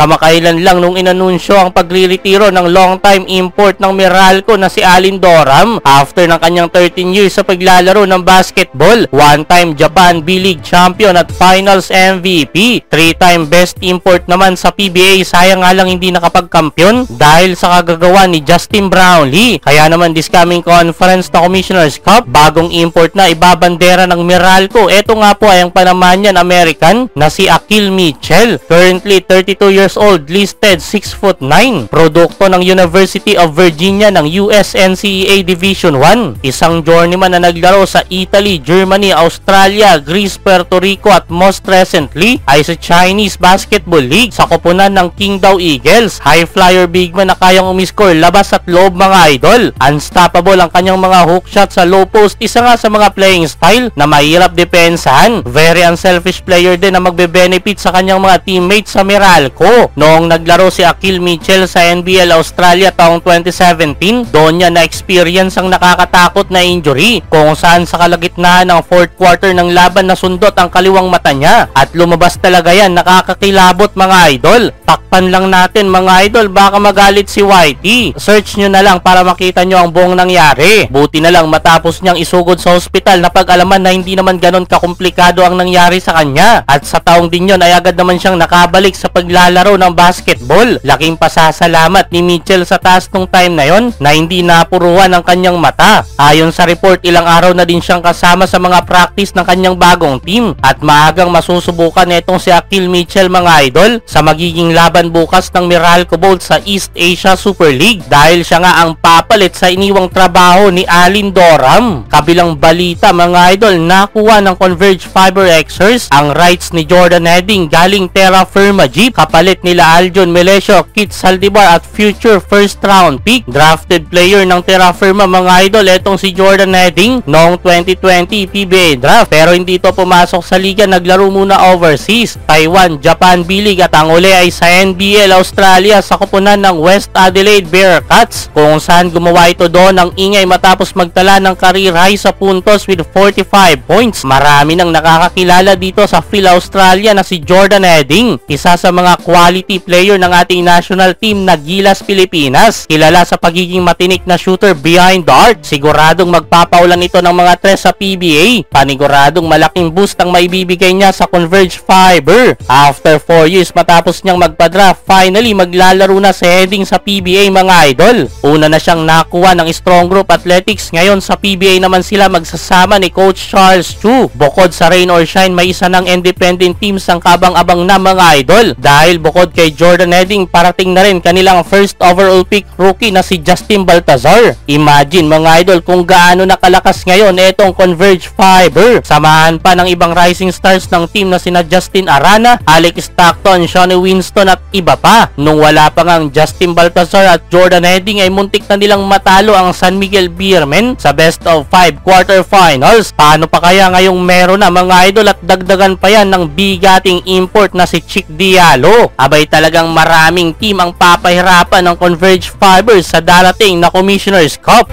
Kamakailan lang nung inanunsyo ang pagre-retiro ng long-time import ng Meralco na si Alin Doram after ng kanyang 13 years sa paglalaro ng basketball. One-time Japan B-League champion at finals MVP. 3-time best import naman sa PBA, sayang nga lang hindi nakapagkampiyon dahil sa kagagawa ni Justin Brownlee. Kaya naman this coming conference na Commissioner's Cup, bagong import na ibabandera ng Meralco. Ito nga po ay ang Panamanian American na si Akil Mitchell. Currently 32 years old, listed 6'9". Produkto ng University of Virginia ng USNCAA Division 1. Isang journeyman na naglaro sa Italy, Germany, Australia, Greece, Puerto Rico at most recently ay sa Chinese Basketball League sa koponan ng Qingdao Eagles. High flyer big man na kayang umiscore labas at loob mga idol. Unstoppable ang kanyang mga hook shot sa low post. Isa nga sa mga playing style na mahirap depensahan. Very unselfish player din na magbe-benefit sa kanyang mga teammates sa Meralco. Noong naglaro si Akil Mitchell sa NBL Australia taong 2017, doon niya na-experience ang nakakatakot na injury kung saan sa kalagitnaan ng fourth quarter ng laban nasundot ang kaliwang mata niya at lumabas talaga yan. Nakakakilabot mga idol. Takpan lang natin mga idol, baka magalit si Whitey. Search nyo na lang para makita nyo ang buong nangyari. Buti na lang matapos niyang isugod sa hospital na pag-alaman na hindi naman ganon kakomplikado ang nangyari sa kanya. At sa taong din yun ay agad naman siyang nakabalik sa paglalaro ng basketball. Laking pasasalamat ni Mitchell sa taas nung time na yon na hindi napuruhan ang kanyang mata. Ayon sa report, ilang araw na din siyang kasama sa mga practice ng kanyang bagong team at maagang masusubukan netong si Akil Mitchell mga idol sa magiging laban bukas ng Meralco Bolt sa East Asia Super League dahil siya nga ang papalit sa iniwang trabaho ni Alin Doram. Kabilang balita mga idol, nakuha ng Converge Fiber Xers ang rights ni Jordan Heading galing Terra Firma Jeep, kapalit nila Aljon Melesio, Kit Saldivar at future first round pick. Drafted player ng Terra Firma mga idol etong si Jordan Heading noong 2020 PBA draft, pero hindi ito pumasok sa liga, naglaro muna overseas, Taiwan, Japan B-League at ang uli ay sa NBL Australia sa koponan ng West Adelaide Bearcats kung saan gumawa ito doon ng ingay matapos magtala ng career high sa puntos with 45 points. Marami nang nakakakilala dito sa Phil Australia na si Jordan Heading, isa sa mga quality player ng ating national team na Gilas Pilipinas. Kilala sa pagiging matinik na shooter behind the arc. Siguradong magpapaulan ito ng mga tres sa PBA. Paniguradong malaking boost ang maibibigay niya sa Converge Fiber. After 4 years matapos niyang magpa-draft, finally maglalaro na si Heading sa PBA mga idol. Una na siyang nakuha ng Strong Group Athletics, ngayon sa PBA naman sila magsasama ni Coach Charles Chu. Bukod sa rain or shine, may isa ng independent teams ang kabang-abang na mga idol dahil bukod kay Jordan Heading, parating na rin kanilang first overall pick rookie na si Justin Baltazar. Imagine mga idol kung gaano nakalakas ngayon itong Converge Fiber. Samahan pa ng ibang rising stars ng team na sina Justin Arana, Alex Stockton, Shawnee Winston at iba pa. Nung wala pa ngang Justin Baltazar at Jordan Heading ay muntik na nilang matalo ang San Miguel Beermen sa best of 5 quarterfinals. Paano pa kaya ngayong meron na mga idol at dagdagan pa yan ng bigating import na si Chick Diallo? Abay talagang maraming team ang papahirapan ng Converge Fiber sa darating na Commissioner's Cup.